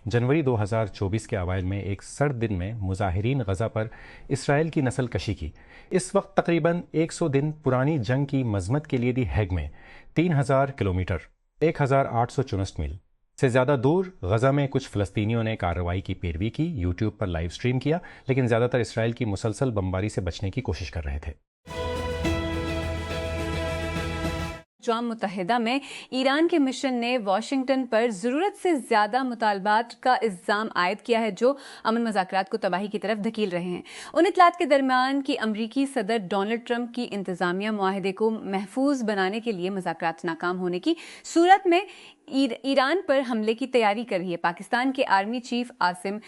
जनवरी 2024 के अवाइल में एक सर्द दिन में मुजाहिरीन गजा पर इसराइल की नस्ल कशी की। इस वक्त तकरीबन 100 दिन पुरानी जंग की मजम्मत के लिए दी हैग में 3000 किलोमीटर 1864 मील से ज़्यादा दूर गजा में कुछ फ़लस्तीनियों ने कार्रवाई की पैरवी की, यूट्यूब पर लाइव स्ट्रीम किया, लेकिन ज़्यादातर इसराइल की मुसलसल बमबारी से बचने की कोशिश कर रहे थे। अक़वाम मुत्तहिदा में ईरान के मिशन ने वाशिंगटन पर ज़रूरत से ज़्यादा मुतालबात का इल्ज़ाम आयद किया है जो अमन मुज़ाकरात को तबाही की तरफ धकेल रहे हैं। उन इत्तलात के दरमियान कि अमरीकी सदर डोनाल्ड ट्रंप की इंतज़ामिया मुआहदे को महफूज बनाने के लिए मुज़ाकरात नाकाम होने की सूरत में ईरान पर हमले की तैयारी कर रही है। पाकिस्तान के आर्मी चीफ आसिम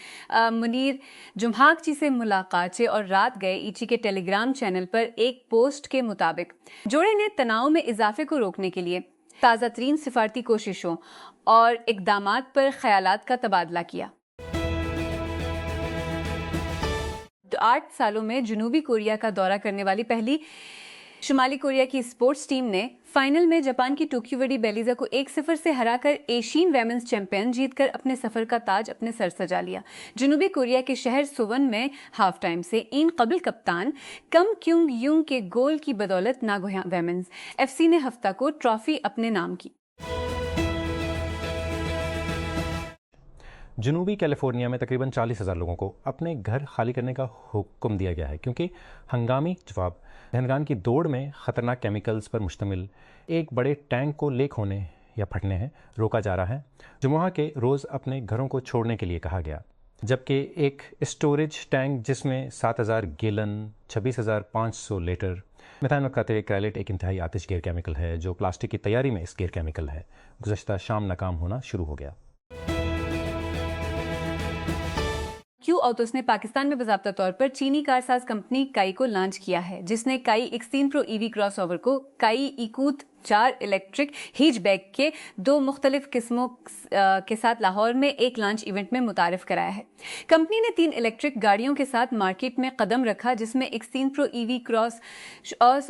मुनीर जुम्हाकची से मुलाकात से और रात गए ईची के टेलीग्राम चैनल पर एक पोस्ट के मुताबिक जोड़े ने तनाव में इजाफे को रोकने के लिए ताज़ा तरीन सिफारती कोशिशों और इक़दामात पर ख्यालात का तबादला किया। 8 सालों में जनूबी कोरिया का दौरा करने वाली पहली शुमाली कोरिया की स्पोर्ट्स टीम ने फाइनल में जापान की टोक्यो वेरी बेलिजा को 1-0 से हराकर एशियन वेमेंस चैंपियन जीतकर अपने सफर का ताज अपने सर सजा लिया। जनूबी कोरिया के शहर सुवन में हाफ टाइम से इन कबल कप्तान कम क्यूंग यूंग के गोल की बदौलत नागोया वेमेंस एफसी ने हफ्ता को ट्रॉफी अपने नाम की। जनूबी कैलिफोर्निया में तकरीबन 40,000 लोगों को अपने घर खाली करने का हुक्म दिया गया है क्योंकि हंगामी जवाब दहनगान की दौड़ में ख़तरनाक केमिकल्स पर मुश्तमिल एक बड़े टैंक को लीक होने या फटने हैं रोका जा रहा है, जो वहाँ के रोज़ अपने घरों को छोड़ने के लिए कहा गया। जबकि एक स्टोरेज टैंक जिसमें 7,000 गैलन 26,500 लीटर मिथाइल क्राइलेट एक इंतहाई आतिशगेर केमिकल है जो प्लास्टिक की तैयारी में इस गैर केमिकल है, गुज़श्ता शाम नाकाम होना शुरू हो गया। क्यू ऑटोस ने पाकिस्तान में बाज़ाब्ता तौर पर चीनी कारसाज कंपनी काई को लॉन्च किया है, जिसने काई X3 प्रो ईवी क्रॉसओवर को काई इकूत 4 इलेक्ट्रिक हीचबैक के 2 मुख्तलिफ किस्मों के साथ लाहौर में एक लॉन्च इवेंट में मुतारिफ कराया है। कंपनी ने 3 इलेक्ट्रिक गाड़ियों के साथ मार्केट में कदम रखा, जिसमें X3 pro EV cross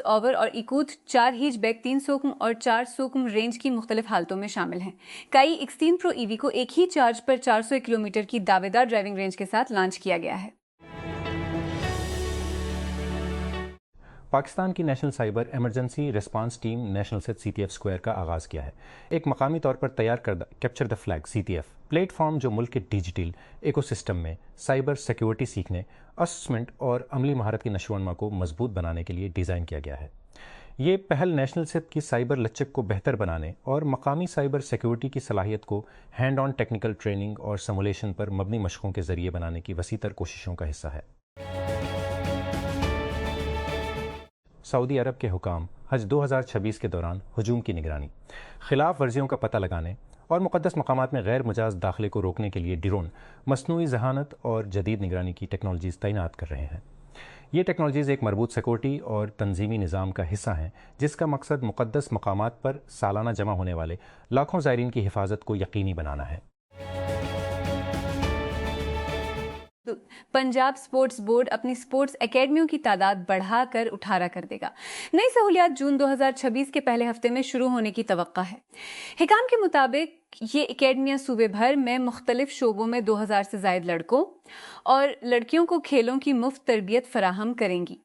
over और इकूत 4 हीचबैक 3 सुकम और 4 सुकम रेंज की मुख्तलिफ हालतों में शामिल हैं। काई X3 प्रो ईवी को एक ही चार्ज पर 400 किलोमीटर की दावेदार ड्राइविंग रेंज के साथ लॉन्च किया गया है। पाकिस्तान की national cyber emergency response team national set CTF square का आगाज़ किया है। एक मकामी तौर पर तैयार करदा capture the flag CTF platform जो मुल्क के डिजिटल इकोसिस्टम में साइबर सिक्योरिटी सीखने, असेसमेंट और अमली महारत की नशोनमा को मजबूत बनाने के लिए डिज़ाइन किया गया है। ये पहल नेशनल सेट की साइबर लचक को बेहतर बनाने और मकामी साइबर सिक्योरिटी की सलाहियत को हैंड ऑन टेक्निकल ट्रेनिंग और सिमुलेशन पर मबनी मशकों के ज़रिए बनाने की वसीतर कोशिशों का हिस्सा है। सऊदी अरब के हुकाम हज 2026 के दौरान हजूम की निगरानी, खिलाफ वर्जियों का पता लगाने और मुक़द्दस मकामात में गैर मुजाज दाखिले को रोकने के लिए ड्रोन, मसनूई ज़हानत और जदीद निगरानी की टेक्नोलॉजीज़ तैनात कर रहे हैं। ये टेक्नोलॉजीज़ एक मरबूत सिक्योरिटी और तंजीमी निज़ाम का हिस्सा हैं जिसका मकसद मुक़द्दस मकामात पर सालाना जमा होने वाले लाखों ज़ायरीन की हिफाजत को यकीनी बनाना है। पंजाब स्पोर्ट्स बोर्ड अपनी स्पोर्ट्स एकेडमियों की तादाद बढ़ाकर 18 कर देगा। नई सहूलियात जून 2026 के पहले हफ्ते में शुरू होने की तवक्का है। हिकाम के मुताबिक ये एकेडमियां सूबे भर में मुख्तलिफ शोबों में 2000 से ज़ायद लड़कों और लड़कियों को खेलों की मुफ्त तरबियत फराहम करेंगी।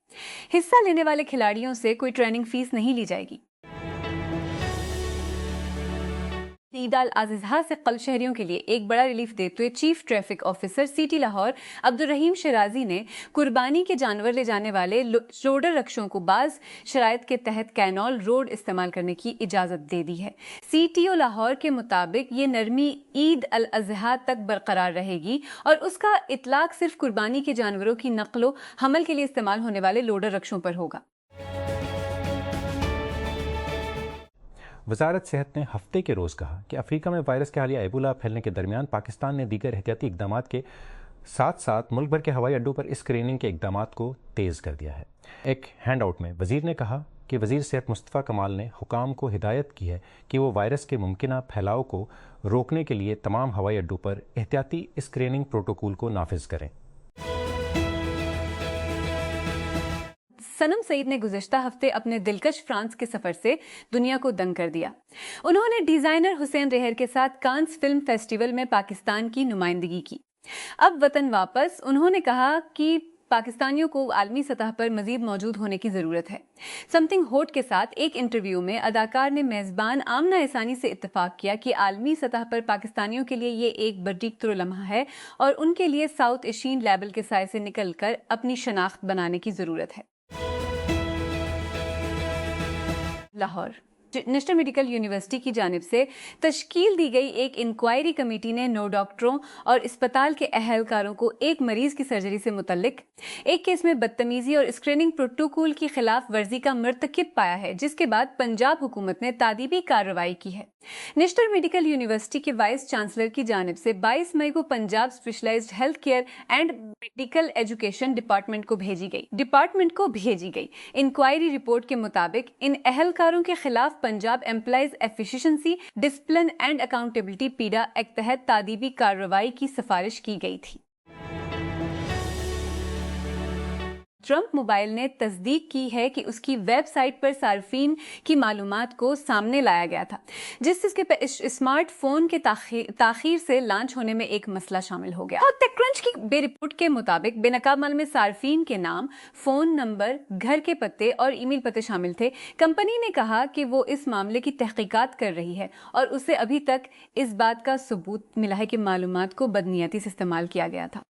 हिस्सा लेने वाले खिलाड़ियों से कोई ट्रेनिंग फीस नहीं ली जाएगी। ईद अल अज़हा से कल शहरियों के लिए एक बड़ा रिलीफ देते हुए chief traffic officer city Lahore Abdurrahim Shirazi ने कुर्बानी के जानवर ले जाने वाले लोडर रक्षों को बाज़ शराइत के तहत कैनॉल रोड इस्तेमाल करने की इजाज़त दे दी है। CTO लाहौर के मुताबिक ये नरमी ईद अल अज़हा तक बरकरार रहेगी और उसका इतलाक सिर्फ कुर्बानी के जानवरों की नकलो हमल के लिए इस्तेमाल होने वाले लोडर रक्षों पर होगा। वजारत सेहत ने हफ्ते के रोज़ कहा कि अफ्रीका में वायरस के हालिया एबोला फैलने के दरमियान पाकिस्तान ने दीगर एहतियाती इकदामात के साथ साथ मुल्क भर के हवाई अड्डों पर स्क्रीनिंग के इकदामात को तेज़ कर दिया है। एक हैंड आउट में वज़ीर ने कहा कि वज़ीर सेहत मुस्तफ़ा कमाल ने हुकाम को हिदायत की है कि वो वायरस के मुमकिना फैलाव को रोकने के लिए तमाम हवाई अड्डों पर एहतियाती स्क्रीनिंग प्रोटोकॉल को नाफिज करें। सनम सईद ने गुज़श्ता हफ्ते अपने दिलकश फ्रांस के सफर से दुनिया को दंग कर दिया। उन्होंने डिजाइनर हुसैन रेहर के साथ कांस फिल्म फेस्टिवल में पाकिस्तान की नुमाइंदगी की। अब वतन वापस उन्होंने कहा कि पाकिस्तानियों को आलमी सतह पर मजीद मौजूद होने की ज़रूरत है। समथिंग होट के साथ एक इंटरव्यू में अदाकार ने मेज़बान आमना एहसानी से इत्तफाक किया कि आलमी सतह पर पाकिस्तानियों के लिए ये एक बड़ीक लम्हा है और उनके लिए साउथ एशियन लेबल के साए से निकलकर अपनी शनाख्त बनाने की ज़रूरत है। लाहौर नेशनल मेडिकल यूनिवर्सिटी की जानिब से तश्कील दी गई एक इंक्वायरी कमेटी ने 9 डॉक्टरों और अस्पताल के अहलकारों को एक मरीज की सर्जरी से मुतल्लिक एक केस में बदतमीजी और स्क्रीनिंग प्रोटोकॉल की खिलाफ वर्जी का मर्तकिब पाया है, जिसके बाद पंजाब हुकूमत ने तादीबी कार्रवाई की है। नेशनल मेडिकल यूनिवर्सिटी के वाइस चांसलर की जानिब से 22 मई को Punjab specialized health care and medical education department को भेजी गई इंक्वायरी रिपोर्ट के मुताबिक इन अहलकारों के खिलाफ Punjab employees efficiency discipline and accountability पीडा एक्ट तहत तादीबी कार्रवाई की सिफारिश की गई थी। ट्रंप मोबाइल ने तस्दीक की है कि उसकी वेबसाइट पर सार्फिन की मालूमात को सामने लाया गया था, जिससे इसके स्मार्टफोन के ताखीर से लॉन्च होने में एक मसला शामिल हो गया। और टेकक्रंच की बे रिपोर्ट के मुताबिक बेनकाब माल में सार्फिन के नाम, फोन नंबर, घर के पते और ईमेल पते शामिल थे। कंपनी ने कहा कि वो इस मामले की तहकीकात कर रही है और उसे अभी तक इस बात का सबूत मिला है कि मालूमात को बदनीयती से इस्तेमाल किया गया था।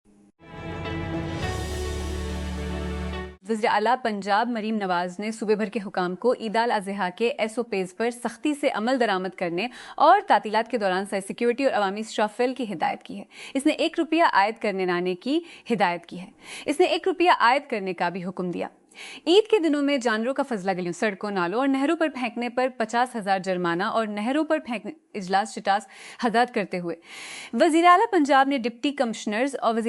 वज़ीर आला पंजाब मरीम नवाज ने सूबे भर के हुकाम को ईद अल अज़हा के SOPs पर सख्ती से अमल दरामद करने और तातीलात के दौरान सिक्योरिटी और अवामी स्टाफेल की हिदायत की है। इसने ₹1 आयद करने लाने की हिदायत की है। इसने ₹1 आयद करने का भी हुक्म दिया। ईद के दिनों में जानवरों का फजला गलियों, सड़कों, नालों और नहरों पर फेंकने पर 50,000 जुर्माना और नहरों पर फेंकने इजलास शिटास हदायत करते हुए वज़ीर आला पंजाब ने डिप्टी कमिश्नर्स और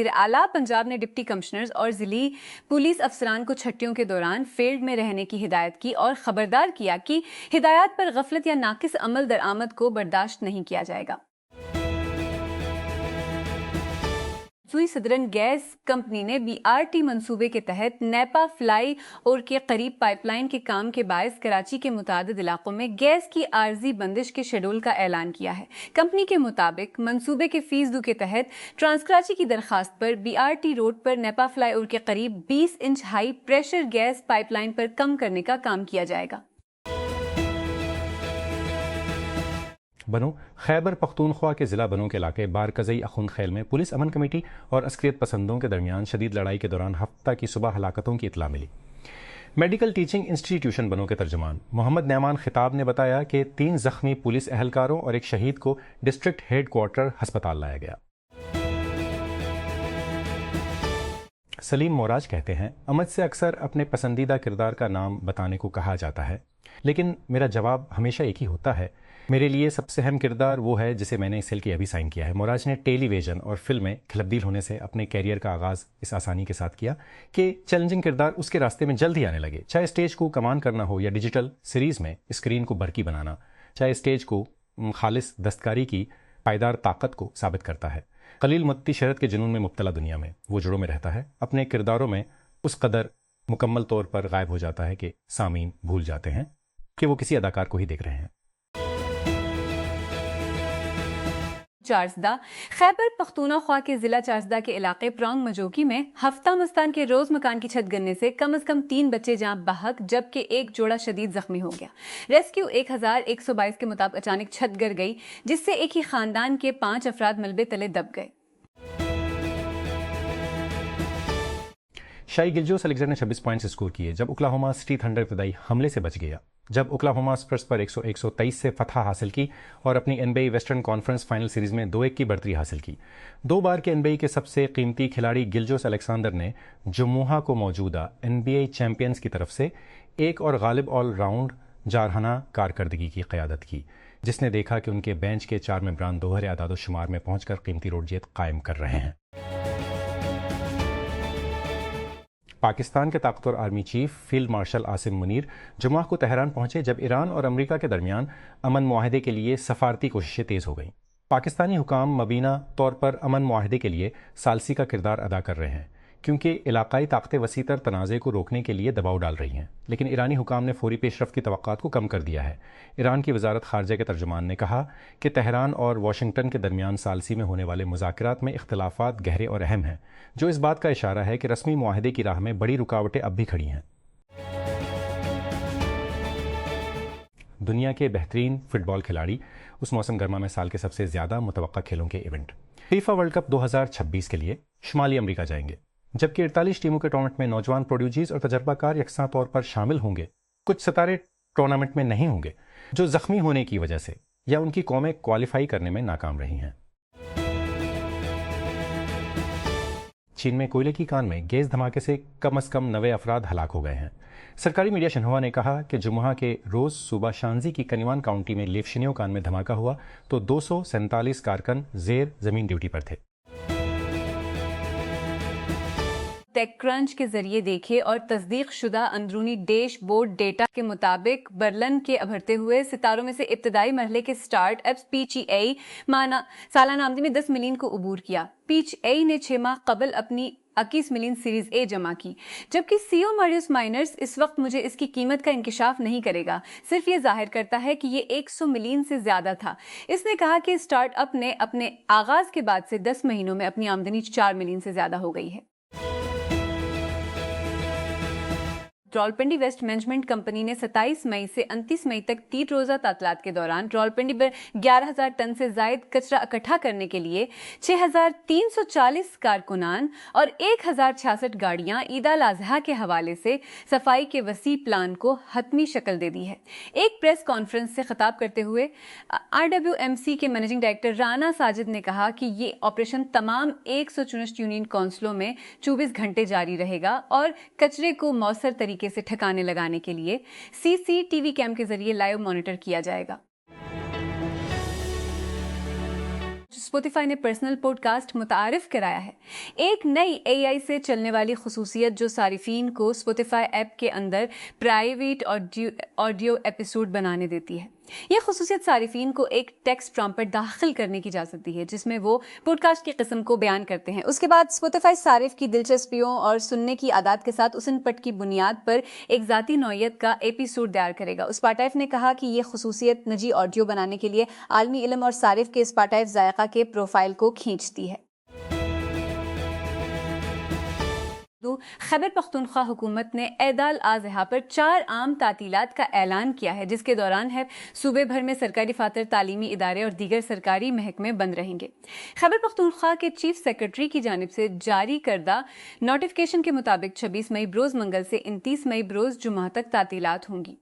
ज़िली पुलिस अफसरान को छुट्टियों के दौरान फील्ड में रहने की हिदायत की और खबरदार किया कि हिदायत पर गफलत या नाकिस अमल दरामद को बर्दाश्त नहीं किया जाएगा। सुई सदरन गैस कंपनी ने BRT मंसूबे के तहत नेपा फ्लाई और के करीब पाइपलाइन के काम के बायस कराची के मुतादिद इलाकों में गैस की आर्जी बंदिश के शेड्यूल का ऐलान किया है। कंपनी के मुताबिक मंसूबे के फीसदू के तहत ट्रांसकराची की दरखास्त पर BRT रोड पर नेपा फ्लाई और के करीब 20 inch high pressure gas pipeline पर कम करने का काम किया जाएगा। बनू खैबर पख्तूनख्वा के ज़िला बनू के इलाके बारकज़ई अखुंद खैल में पुलिस अमन कमेटी और अस्करियत पसंदों के दरमियान शदीद लड़ाई के दौरान हफ्ता की सुबह हलाकतों की इतला मिली। मेडिकल टीचिंग इंस्टीट्यूशन बनू के तर्जुमान मोहम्मद नैमान खिताब ने बताया कि 3 ज़ख्मी पुलिस एहलकारों और एक शहीद को डिस्ट्रिक्ट हेड क्वार्टर हस्पताल लाया गया। सलीम मोराज कहते हैं, अमद से अक्सर अपने पसंदीदा किरदार का नाम बताने को कहा जाता है, लेकिन मेरा जवाब हमेशा एक ही होता है, मेरे लिए सबसे अहम किरदार वो है जिसे मैंने इस हिल की अभी साइन किया है। मोराज ने टेलीविज़न और फिल्म में खिलबदील होने से अपने कैरियर का आगाज़ इस आसानी के साथ किया कि चैलेंजिंग किरदार उसके रास्ते में जल्द ही आने लगे। चाहे स्टेज को कमान करना हो या डिजिटल सीरीज़ में स्क्रीन को बरकी बनाना, चाहे स्टेज को खालिस दस्तकारी की पायदार ताकत को साबित करता है। कलील मुत्ती शहरत के जुनून में मुब्तला दुनिया में वो जुड़ों में रहता है, अपने किरदारों में उस कदर मुकम्मल तौर पर गायब हो जाता है कि सामीन भूल जाते हैं कि वो किसी अदाकार को ही देख रहे हैं। चारसदा खैबर पख्तूनख्वा के जिला चारसदा के इलाके प्रौंग मजोकी में हफ्ता मस्तान के रोज मकान की छत गिरने से कम 3 बच्चे जान बहक जबकि एक जोड़ा शदीद जख्मी हो गया। रेस्क्यू 1122 के मुताबिक अचानक छत गिर गई, जिससे एक ही खानदान के 5 अफराद मलबे तले दब गए। शाई गिलजोस अलेक्जेंडर ने 26 पॉइंट्स स्कोर किए जब ओक्लाहोमा सिटी थंडर इब्तदाई हमले से बच गया। जब ओक्लाहोमा स्पर्स पर 123 से फतह हासिल की और अपनी NBA western conference final series में 2-1 की बढ़तरी हासिल की। 2 बार के NBA के सबसे कीमती खिलाड़ी गिलजोस अलेक्जेंडर ने जुमुआ को मौजूदा NBA चैंपियंस की तरफ से एक और गालिब ऑलराउंड जारहाना कारकर्दगी की क़यादत की, जिसने देखा कि उनके बेंच के 4 मेंबरान दोहरे आदाद शुमार में पहुंचकर कीमती रोड जीत कायम कर रहे हैं। पाकिस्तान के ताकतवर army chief field marshal Asim Munir जुमा को तेहरान पहुंचे जब ईरान और अमेरिका के दरमियान अमन मुआहदे के लिए सफारती कोशिशें तेज़ हो गईं। पाकिस्तानी हुकाम मबीना तौर पर अमन मुआहदे के लिए सालसी का किरदार अदा कर रहे हैं کیونکہ علاقائی طاقتیں وسیع تر تنازع کو روکنے کے لیے دباؤ ڈال رہی ہیں، لیکن ایرانی حکام نے فوری پیش رفت کی توقعات کو کم کر دیا ہے۔ ایران کی وزارت خارجہ کے ترجمان نے کہا کہ تہران اور واشنگٹن کے درمیان ثالثی میں ہونے والے مذاکرات میں اختلافات گہرے اور اہم ہیں، جو اس بات کا اشارہ ہے کہ رسمی معاہدے کی راہ میں بڑی رکاوٹیں اب بھی کھڑی ہیں۔ دنیا کے بہترین فٹ بال کھلاڑی اس موسم گرما میں سال کے سب سے زیادہ متوقع کھیلوں کے ایونٹ فیفا ورلڈ کپ 2026 کے لیے شمالی امریکہ جائیں گے، جبکہ 48 ٹیموں کے ٹورنامنٹ میں نوجوان پروڈیوجرز اور تجربہ کار یکساں طور پر شامل ہوں گے۔ کچھ ستارے ٹورنامنٹ میں نہیں ہوں گے جو زخمی ہونے کی وجہ سے یا ان کی قومیں کوالیفائی کرنے میں ناکام رہی ہیں۔ چین میں کوئلے کی کان میں گیس دھماکے سے کم از کم 90 افراد ہلاک ہو گئے ہیں۔ سرکاری میڈیا شنہوا نے کہا کہ جمعہ کے روز صوبہ شانزی کی کنیوان کاؤنٹی میں لیفشنیو کان میں دھماکہ ہوا تو 247 کارکن زیر زمین ڈیوٹی پر تھے۔ ٹیک کرنچ کے ذریعے دیکھے اور تصدیق شدہ اندرونی ڈیش بورڈ ڈیٹا کے مطابق برلن کے ابھرتے ہوئے ستاروں میں سے ابتدائی مرحلے کے سٹارٹ اپس پیچ اے سالانہ آمدنی میں 10 ملین کو عبور کیا۔ پیچ اے نے 6 ماہ قبل اپنی 21 ملین سیریز اے جمع کی، جبکہ سی او ماریوس مائنرز اس وقت مجھے اس کی قیمت کا انکشاف نہیں کرے گا، صرف یہ ظاہر کرتا ہے کہ یہ 100 ملین سے زیادہ تھا۔ اس نے کہا کہ سٹارٹ اپ نے اپنے آغاز کے بعد سے 10 مہینوں میں اپنی آمدنی 4 ملین سے زیادہ ہو گئی ہے۔ راولپنڈی ویسٹ مینجمنٹ کمپنی نے 27 مئی سے 29 مئی تک 3 روزہ تعطیلات کے دوران راولپنڈی پر 11,000 ٹن سے زائد کچرا اکٹھا کرنے کے لیے 6,340 کارکنان اور 1,066 گاڑیاں عید الاضحیٰ کے حوالے سے صفائی کے وسیع پلان کو حتمی شکل دے دی ہے۔ ایک پریس کانفرنس سے خطاب کرتے ہوئے RWMC کے منیجنگ ڈائریکٹر رانا ساجد نے کہا کہ یہ آپریشن تمام 164 یونین کونسلوں میں 24 گھنٹے جاری رہے گا اور کچرے کو مؤثر طریقے سے ٹھکانے لگانے کے لیے CCTV کیم کے ذریعے لائیو مانیٹر کیا جائے گا۔ اسپوٹیفائی نے پرسنل پوڈ کاسٹ متعارف کرایا ہے، ایک نئی AI سے چلنے والی خصوصیت جو صارفین کو اسپوٹیفائی ایپ کے اندر پرائیویٹ آڈیو ایپیسوڈ بنانے دیتی ہے۔ یہ خصوصیت صارفین کو ایک ٹیکسٹ پرامپٹ داخل کرنے کی اجازت دی ہے جس میں وہ پوڈ کاسٹ کی قسم کو بیان کرتے ہیں۔ اس کے بعد اسپوٹیفائی صارف کی دلچسپیوں اور سننے کی عادات کے ساتھ اس انپٹ کی بنیاد پر ایک ذاتی نوعیت کا ایپیسوڈ تیار کرے گا۔ اسپوٹیفائی نے کہا کہ یہ خصوصیت نجی آڈیو بنانے کے لیے عالمی علم اور صارف کے اسپوٹیفائی ذائقہ کے پروفائل کو کھینچتی ہے۔ خیبر پختونخوا حکومت نے عید الاضحیٰ پر 4 عام تعطیلات کا اعلان کیا ہے، جس کے دوران صوبے بھر میں سرکاری فاتر تعلیمی ادارے اور دیگر سرکاری محکمے بند رہیں گے۔ خیبر پختونخوا کے چیف سیکرٹری کی جانب سے جاری کردہ نوٹیفیکیشن کے مطابق 26 مئی بروز منگل سے 29 مئی بروز جمعہ تک تعطیلات ہوں گی۔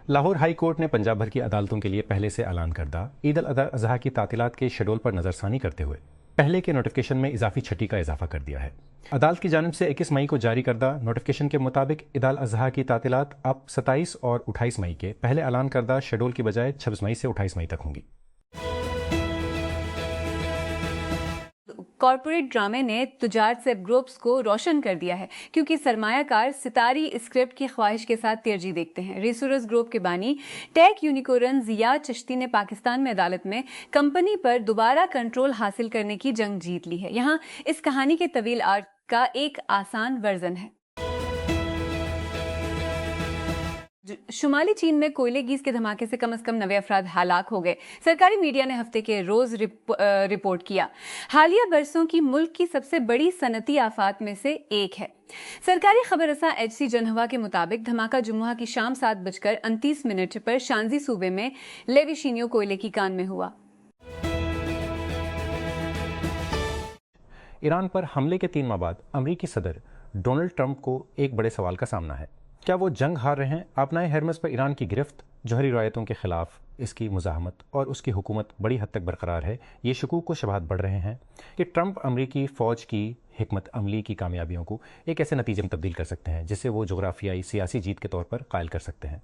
لاہور ہائی کورٹ نے پنجاب بھر کی عدالتوں کے لیے پہلے سے اعلان کردہ عید الاضحیٰ کی تعطیلات کے شیڈول پر نظر ثانی کرتے ہوئے پہلے کے نوٹیفیکیشن میں اضافی چھٹی کا اضافہ کر دیا ہے۔ عدالت کی جانب سے 21 مئی کو جاری کردہ نوٹیفیکیشن کے مطابق عید الاضحیٰ کی تعطیلات اب 27 اور 28 مئی کے پہلے اعلان کردہ شیڈول کی بجائے 26 مئی سے 28 مئی تک ہوں گی۔ کارپوریٹ ڈرامے نے تجار سیب گروپس کو روشن کر دیا ہے کیونکہ سرمایہ کار ستاری اسکرپٹ کی خواہش کے ساتھ ترجیح دیکھتے ہیں۔ ریسورس گروپ کے بانی ٹیک یونیکورن ضیاء چشتی نے پاکستان میں عدالت میں کمپنی پر دوبارہ کنٹرول حاصل کرنے کی جنگ جیت لی ہے۔ یہاں اس کہانی کے طویل آرک کا ایک آسان ورژن ہے۔ شمالی چین میں کوئلے گیس کے دھماکے سے کم از کم 90 افراد ہلاک ہو گئے، سرکاری میڈیا نے ہفتے کے روز رپورٹ کیا۔ حالیہ برسوں کی ملک کی سب سے بڑی صنعتی آفات میں سے ایک ہے۔ سرکاری خبر رساں HC جنہوا کے مطابق دھماکہ جمعہ کی شام 7:29 پر شانزی صوبے میں لیویشینیو کوئلے کی کان میں ہوا۔ ایران پر حملے کے 3 ماہ بعد امریکی صدر ڈونلڈ ٹرمپ کو ایک بڑے سوال کا سامنا ہے۔ کیا وہ جنگ ہار رہے ہیں؟ آبنائے ہرمز پر ایران کی گرفت، جوہری روایتوں کے خلاف اس کی مزاحمت اور اس کی حکومت بڑی حد تک برقرار ہے۔ یہ شکوک و شبہات بڑھ رہے ہیں کہ ٹرمپ امریکی فوج کی حکمت عملی کی کامیابیوں کو ایک ایسے نتیجے میں تبدیل کر سکتے ہیں جسے وہ جغرافیائی سیاسی جیت کے طور پر قائل کر سکتے ہیں۔